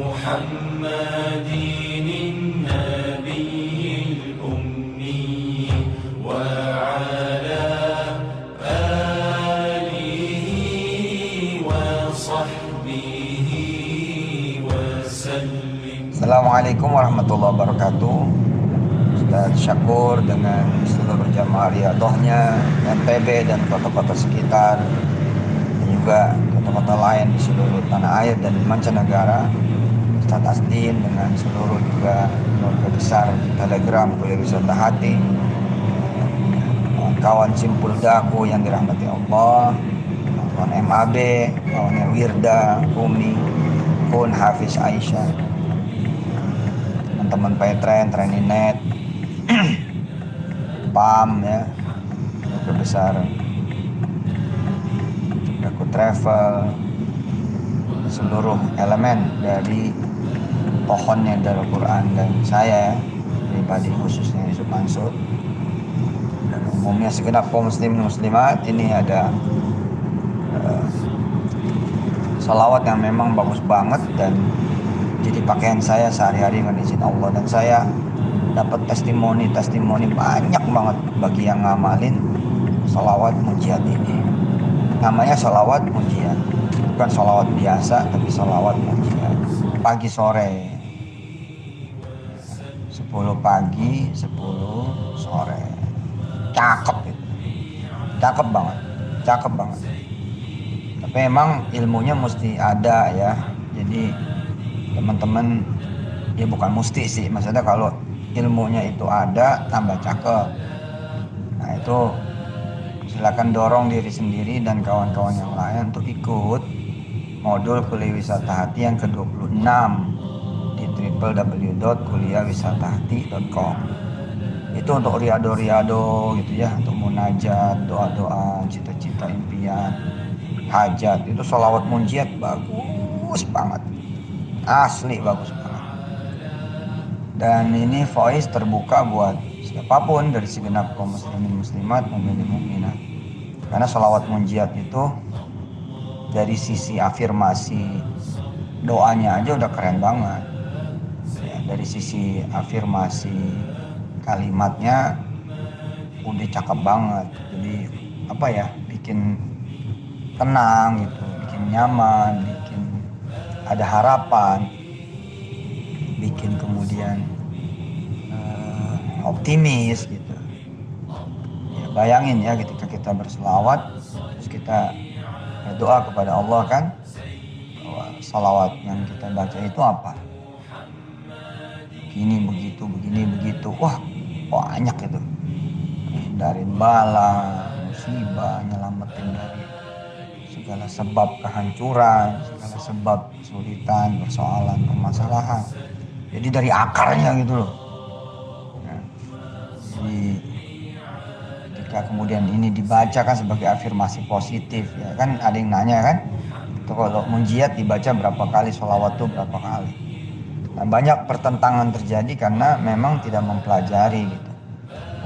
محمد النبي الأمي وعلى آله وصحبه وسلم. Assalamualaikum warahmatullahi wabarakatuh. Ustaz Syakur dengan seluruh jamaah Riyadhahnya, NTB dan kota-kota sekitar, dan juga kota-kota lain di seluruh tanah air dan mancanegara. Ustaz Asdin dengan seluruh juga keluarga besar Telegram Kuliah Wisata Hati, kawan Simpul Daku yang dirahmati Allah, kawan MAB, kawannya Wirda, Umi, Kun, Hafiz, Aisyah, teman-teman Petren, Treninet, PAM ya, keluarga besar Daku Travel, seluruh elemen dari pohonnya Darul Quran dan saya pribadi khususnya Yusuf Mansur dan umumnya segenap kaum muslimin muslimat. Ini ada salawat yang memang bagus banget dan jadi pakaian saya sehari-hari dengan izin Allah, dan saya dapat testimoni banyak banget bagi yang ngamalin salawat mujiat ini. Namanya salawat mujiat, bukan salawat biasa tapi salawat mujiat. Pagi sore 10 pagi 10 sore, cakep itu, cakep banget. Tapi emang ilmunya mesti ada ya. Jadi teman-teman, ya bukan mesti sih, maksudnya kalau ilmunya itu ada tambah cakep. Nah itu silakan dorong diri sendiri dan kawan-kawan yang lain untuk ikut modul Kuliah Wisata Hati yang ke-26 di www.kuliahwisatahati.com. Itu untuk riado gitu ya, untuk munajat, doa-doa, cita-cita, impian, hajat. Itu sholawat munjiat bagus banget, asli bagus banget. Dan ini voice terbuka buat siapapun dari segenap kaum muslimin muslimat, mukminin mukminat. Karena sholawat munjiat itu dari sisi afirmasi doanya aja udah keren banget ya, dari sisi afirmasi kalimatnya udah cakep banget. Jadi apa ya, bikin tenang gitu, bikin nyaman, bikin ada harapan, bikin kemudian optimis gitu ya. Bayangin ya, ketika kita berselawat terus kita berdoa kepada Allah kan, bahwa salawat yang kita baca itu apa, begini begitu, wah banyak itu, hindarin bala musibah, nyelamatin dari segala sebab kehancuran, segala sebab kesulitan, persoalan, permasalahan. Jadi dari akarnya gitu loh. Nah, jadi ketika kemudian ini dibaca kan sebagai afirmasi positif ya kan, ada yang nanya kan, itu kalau munjiat dibaca berapa kali, sholawat tuh berapa kali. Nah, banyak pertentangan terjadi karena memang tidak mempelajari gitu.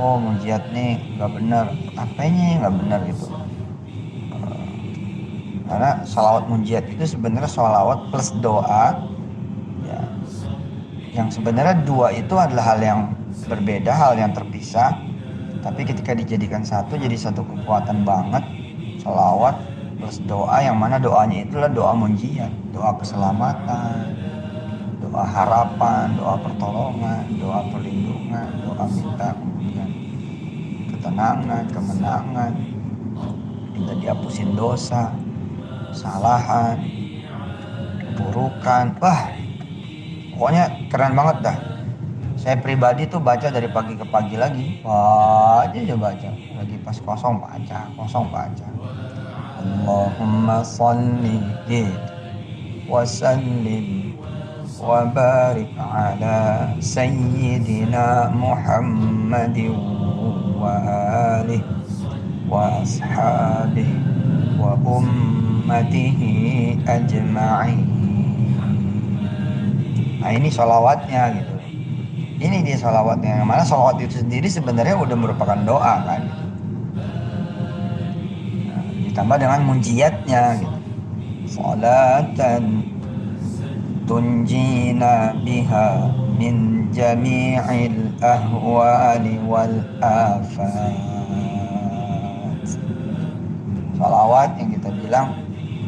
Oh munjiat nih nggak benar, apanya nggak benar gitu. Karena sholawat munjiat itu sebenarnya sholawat plus doa ya, yang sebenarnya dua itu adalah hal yang berbeda, hal yang terpisah, tapi ketika dijadikan satu jadi satu kekuatan banget. Sholawat plus doa, yang mana doanya itulah doa munjiat, doa keselamatan, doa harapan, doa pertolongan, doa perlindungan, doa minta kemudian ketenangan, kemenangan, minta dihapusin dosa, kesalahan, keburukan. Wah pokoknya keren banget dah. Saya pribadi tuh baca dari pagi ke pagi lagi, aja baca, lagi pas kosong baca. Allahumma sholli wa sallim wa barik ala sayyidina Muhammadin wa alihi wa ashabihi wa ummatihi ajma'in. Nah ini sholawatnya gitu. Ini dia sholawatnya, yang mana sholawat itu sendiri sebenarnya udah merupakan doa kan gitu. Nah, ditambah dengan munjiatnya gitu. Salatan tunjina biha min jami'il ahwali wal afat. Salawat yang kita bilang,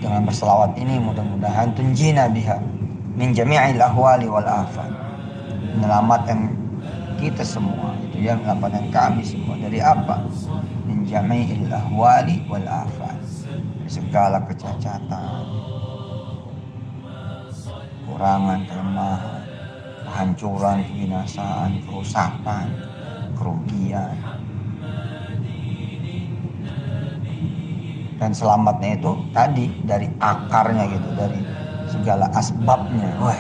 dengan berselawat ini mudah-mudahan tunjina biha min jami'il ahwali wal afat, menyelamatkan kita semua, itu ya, menyelamatkan kami semua dari apa? Min jami'il ahwali wal afat, dari segala kecacatan, kekurangan, kelemahan, kehancuran, kebinasaan, kerusakan, kerugian. Dan selamatnya itu tadi dari akarnya gitu, dari segala asbabnya. Wah.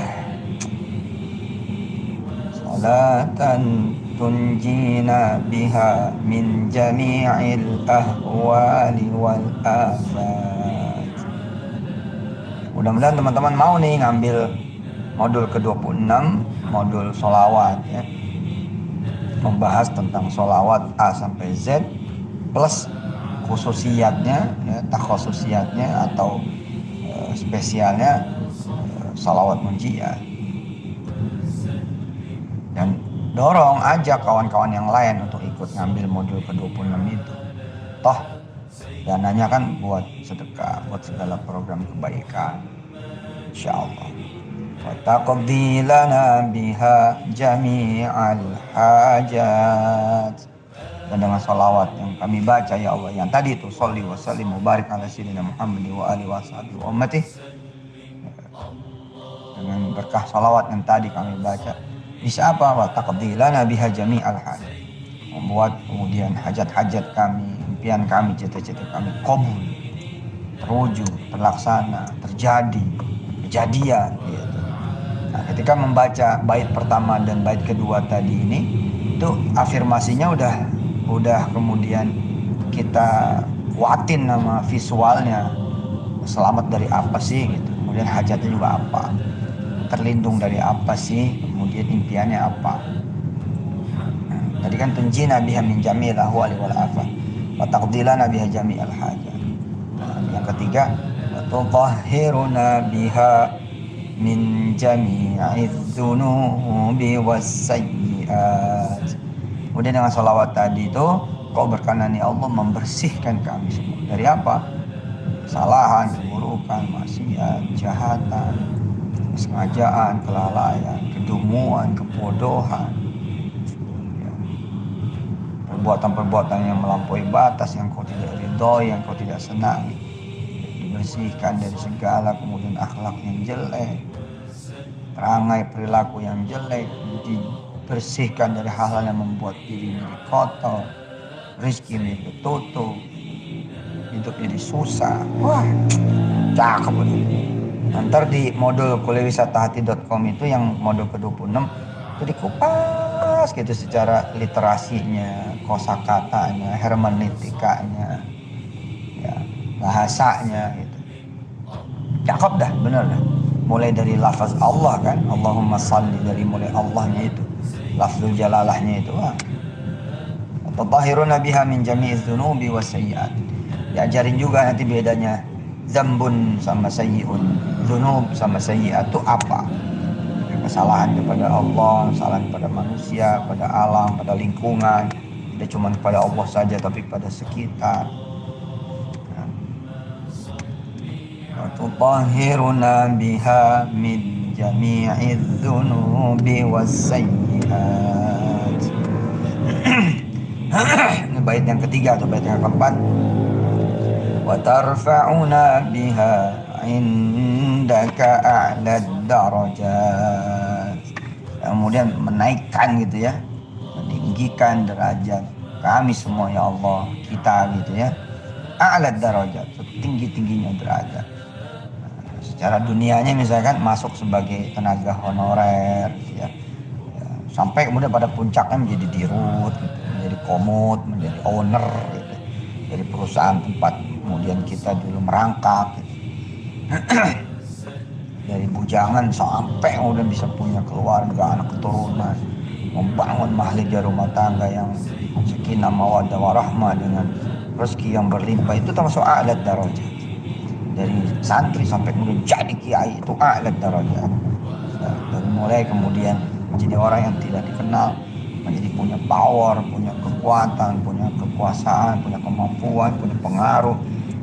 Salatan tunjina biha min jami'il ahwali wal afat. Mudah-mudahan teman-teman mau nih ngambil modul ke-26, modul sholawat ya, membahas tentang sholawat A sampai Z plus khususiyatnya ya, takhususiyatnya atau spesialnya sholawat munjiat. Dan dorong aja kawan-kawan yang lain untuk ikut ngambil modul ke-26 itu. Toh dananya kan buat sedekah, buat segala program kebaikan, insyaallah. Wa taqdi lana biha jami'al hajat. Dan dengan salawat yang kami baca ya Allah, yang tadi itu sholli wa sallim wa barik ala sayyidina Muhammad wa alihi wa sahbihi wa ummati, dengan berkah salawat yang tadi kami baca, bisa apa? Wa taqdi lana biha jami'al hajat, membuat kemudian hajat-hajat kami, impian kami, cita-cita kami qabul, terwujud, terlaksana, terjadi, kejadian gitu. Nah, ketika membaca bait pertama dan bait kedua tadi ini, itu afirmasinya udah kemudian kita kuatin nama visualnya, selamat dari apa sih gitu, kemudian hajatnya juga apa, terlindung dari apa sih, kemudian impiannya apa. Nah, tadi kan tunjina biha min jami'il ahwali wal afat wa taqdilana biha jami'al hajat. Nah, yang ketiga wa tutahhiruna biha min jami'iz dzunubi was sayyi'at. Kemudian dengan sholawat tadi itu kau berkenan ya Allah membersihkan kami semua dari apa? Kesalahan, keburukan, maksiat, kejahatan, kesengajaan, kelalaian, kedunguan, kebodohan, ya, perbuatan-perbuatan yang melampaui batas, yang kau tidak ridhoi, yang kau tidak senangi, dibersihkan dari segala kemudian akhlak yang jelek, perangai perilaku yang jelek, dibersihkan dari hal-hal yang membuat diri menjadi kotor, rezeki menjadi tertutup, hidup jadi susah. Wah, cakep betul. Ntar di modul kuliahwisatahati.com itu yang modul ke-26 itu dikupas gitu secara literasinya, kosakatanya, hermeneutikanya, ya, bahasanya gitu. Cakep dah, bener dah. Mulai dari lafaz Allah kan, Allahumma salli, dari mulai Allahnya itu, lafzul jalalahnya itu. Tatahiruna biha min jami'iz dzunubi was sayyi'at. Diajarin juga nanti bedanya zambun sama sayyi'un, dzunub sama sayyi'at itu apa? Kesalahan kepada Allah, kesalahan kepada manusia, pada alam, pada lingkungan, tidak cuma kepada Allah saja tapi pada sekitar. Tutahhiruna biha min jami'iz dzunubi was sayyi'at. Ini bait yang ketiga atau bait yang keempat. Wa tarfa'una biha indaka a'lad darajat. Kemudian menaikkan gitu ya, meninggikan derajat kami semua ya Allah, kita gitu ya. A'lad darajat, setinggi-tingginya derajat. Secara dunianya misalkan masuk sebagai tenaga honorer gitu ya. Sampai kemudian pada puncaknya menjadi dirut gitu, menjadi komut, menjadi owner gitu, dari perusahaan tempat kemudian kita dulu merangkak gitu. Dari bujangan sampai kemudian bisa punya keluarga, anak keturunan, membangun mahligai rumah tangga yang sakinah mawaddah warahmah dengan rezeki yang berlimpah, itu termasuk a'lad darajat. Dari santri sampai kemudian jadi kiai itu a'lad darajat. Dari mulai kemudian menjadi orang yang tidak dikenal, menjadi punya power, punya kekuatan, punya kekuasaan, punya kemampuan, punya pengaruh,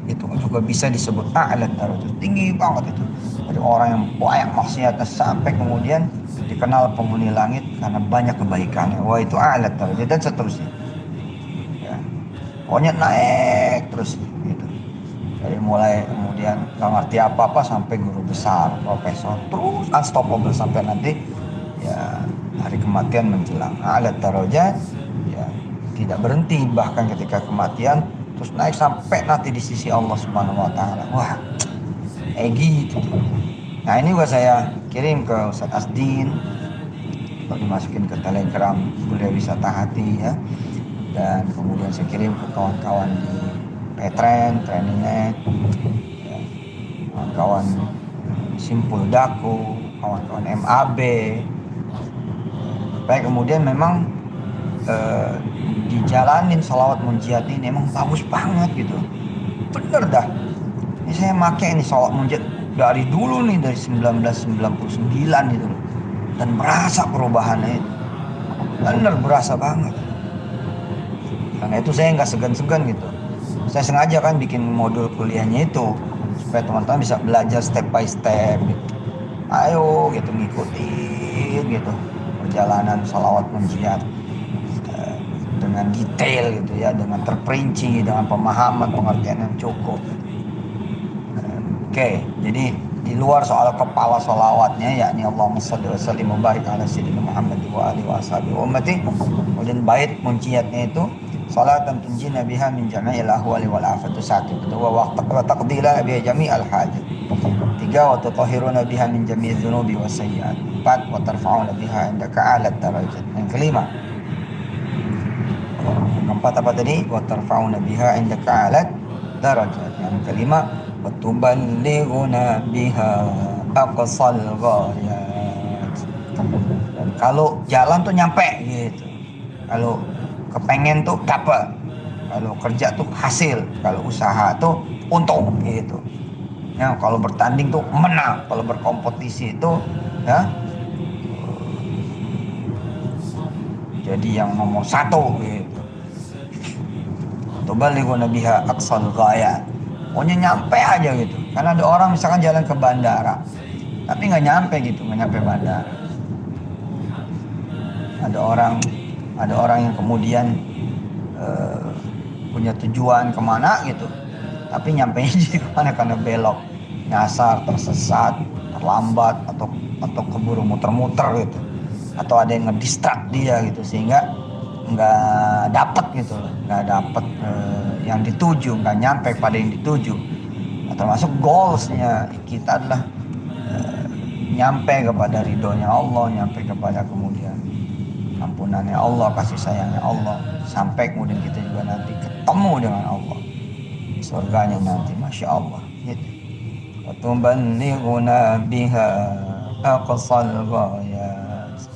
itu juga bisa disebut a'la darajat, tinggi banget itu. Dari orang yang banyak maksiatnya sampai kemudian dikenal penghuni langit karena banyak kebaikannya, wah itu a'la darajat, dan seterusnya ya. Pokoknya naik terus gitu. Dari mulai kemudian nggak ngerti apa-apa sampai guru besar, profesor, terus unstoppable sampai nanti ya hari kematian menjelang. A'la darajat ya, tidak berhenti bahkan ketika kematian, terus naik sampai nanti di sisi Allah Subhanahu wa taala. Wah, gitu. Nah, ini juga saya kirim ke Ustadz Asdin untuk dimasukin ke Telegram Kuliah Wisata Hati ya. Dan kemudian saya kirim ke kawan-kawan di Petren, Training.net, ya, kawan-kawan Simpul Daku, kawan-kawan MAB. Supaya kemudian memang dijalanin salawat munjiat ini emang bagus banget gitu. Bener dah. Ini saya pakai ini salawat munjiat dari dulu nih, dari 1999 gitu loh. Dan berasa perubahannya itu. Bener berasa banget. Karena itu saya nggak segan-segan gitu. Saya sengaja kan bikin modul kuliahnya itu supaya teman-teman bisa belajar step by step gitu. Ayo gitu ngikutin gitu perjalanan salawat munjiat dengan detail gitu ya, dengan terperinci, dengan pemahaman pengertian yang cukup. Oke, jadi di luar soal kepala sholawatnya, yakni Allahumma shalli wa sallim wa barik ala sayyidina Muhammad wa alihi wa sahbihi wa ummati, kemudian bait munciatnya itu salatan tunjina biha min jami'il ahwali wal afat, itu satu. Kedua, wa taqdila biha jami'al hajat. Tiga, wa tutahhiruna biha min jami'idz dzunubi was sayyi'at. Empat, wa tarfa'una biha indaka a'la darajat. Yang kelima, keempat apa tadi? Wa tarfa'una biha indaka a'la darajat. Yang kelima, wa tuballighuna biha aqsal ghayat. Dan kalau jalan tuh nyampe gitu. Kalau kepengen tuh dapat, kalau kerja tuh hasil, kalau usaha tuh untung gitu ya. Kalau bertanding tuh menang, kalau berkompetisi itu ya jadi yang nomor satu gitu. Tuballighuna biha aqsal ghayat, pokoknya nyampe aja gitu. Karena ada orang misalkan jalan ke bandara tapi nggak nyampe gitu, nggak nyampe bandara. Ada orang yang kemudian punya tujuan kemana gitu, tapi nyampe jadi kemana karena belok, nyasar, tersesat, terlambat, atau keburu muter-muter gitu, atau ada yang ngedistrak dia gitu sehingga nggak dapet gitu, nggak dapet yang dituju, nggak nyampe pada yang dituju. Nah, termasuk goalsnya kita adalah nyampe kepada ridhonya Allah, nyampe kepada kemudian ampunannya Allah, kasih sayangnya Allah, sampai kemudian kita juga nanti ketemu dengan Allah surganya nanti, masya Allah gitu. Wa tuballighuna biha aqsal ghayat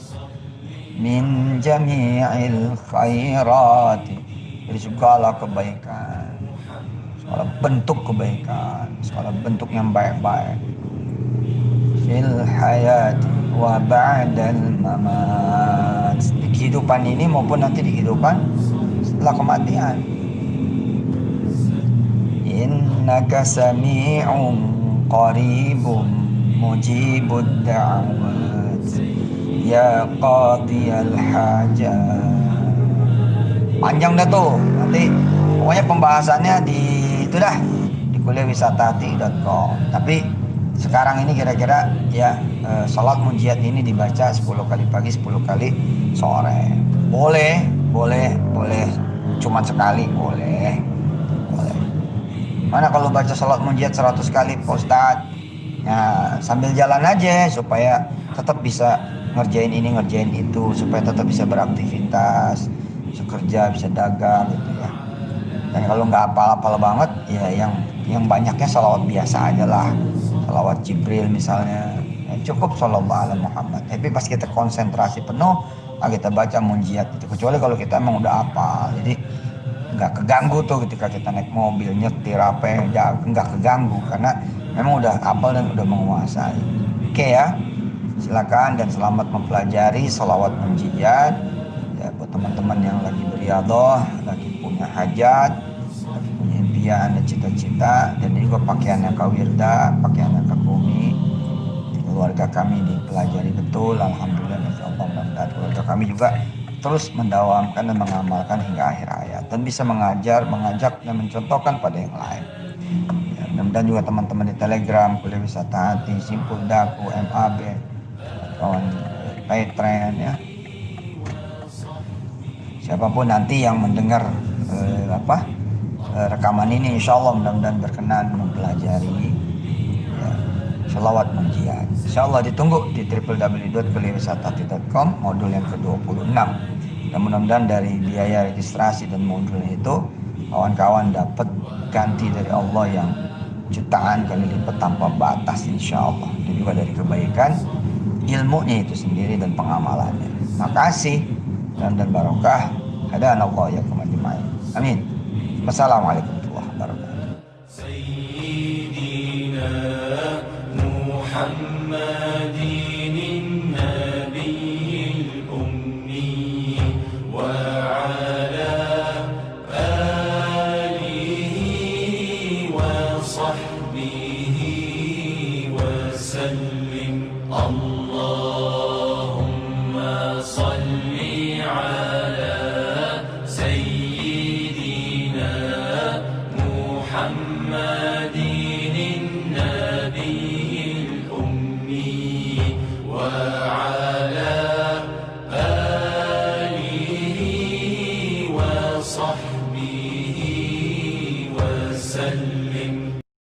min jami'il khairat, dari segala kebaikan, segala bentuk kebaikan, segala bentuk yang baik-baik, fil hayati wa ba'dal mamat, di kehidupan ini maupun nanti di kehidupan setelah kematian. Innaka sami'un qaribun mujibud da'wat ya qadiyal hajat. Panjang dah tuh, nanti pokoknya pembahasannya di itu dah di kuliahwisatahati.com. Tapi sekarang ini kira-kira ya salat munjiat ini dibaca 10 kali pagi, 10 kali sore. Boleh cuman sekali boleh. Mana kalau baca salat munjiat 100 kali Pak Ustadz? Ya, sambil jalan aja supaya tetap bisa ngerjain ini, ngerjain itu, supaya tetap bisa beraktivitas, bisa kerja, bisa dagang gitu ya. Dan kalau nggak apal-apal banget ya yang banyaknya salawat biasa aja lah. Salawat Jibril misalnya, ya cukup sallallahu alaihi Muhammad. Tapi pas kita konsentrasi penuh, kita baca munjiat itu. Kecuali kalau kita emang udah hafal, jadi nggak keganggu tuh ketika kita naik mobil, nyetir apa ya, nggak keganggu karena memang udah hafal dan udah menguasai. Oke ya. silakan dan selamat mempelajari salawat munjiat. Ya, buat teman-teman yang lagi beriadah, lagi punya hajat, lagi punya impian dan cita-cita, dan juga pakaian yang kawirda, pakaian yang kekumi. Keluarga kami dipelajari betul, alhamdulillah, mudah-mudahan keluarga kami juga terus mendawamkan dan mengamalkan hingga akhir hayat dan bisa mengajar, mengajak dan mencontohkan pada yang lain. Ya, mudah-mudahan juga teman-teman di Telegram, Kuliah Wisata Hati, Simpul Daku, MAB, kawan Paytrend, ya, siapapun nanti yang mendengar rekaman ini, insya Allah mudah-mudahan berkenan mempelajari ya, sholawat munjiat. Insya Allah ditunggu di www.kuliahwisatahati.com modul yang ke-26. Dan mudah-mudahan dari biaya registrasi dan modul itu kawan-kawan dapat ganti dari Allah yang jutaan kali lipat tanpa batas, insya Allah. Dan juga dari kebaikan ilmunya itu sendiri dan pengamalannya. Makasih dan barokah. Hadanallahu ya kumajmain. Amin. Wassalamualaikum warahmatullahi wabarakatuh. سيدنا محمد النبي الأمي وعلى آله وصحبه وسلم.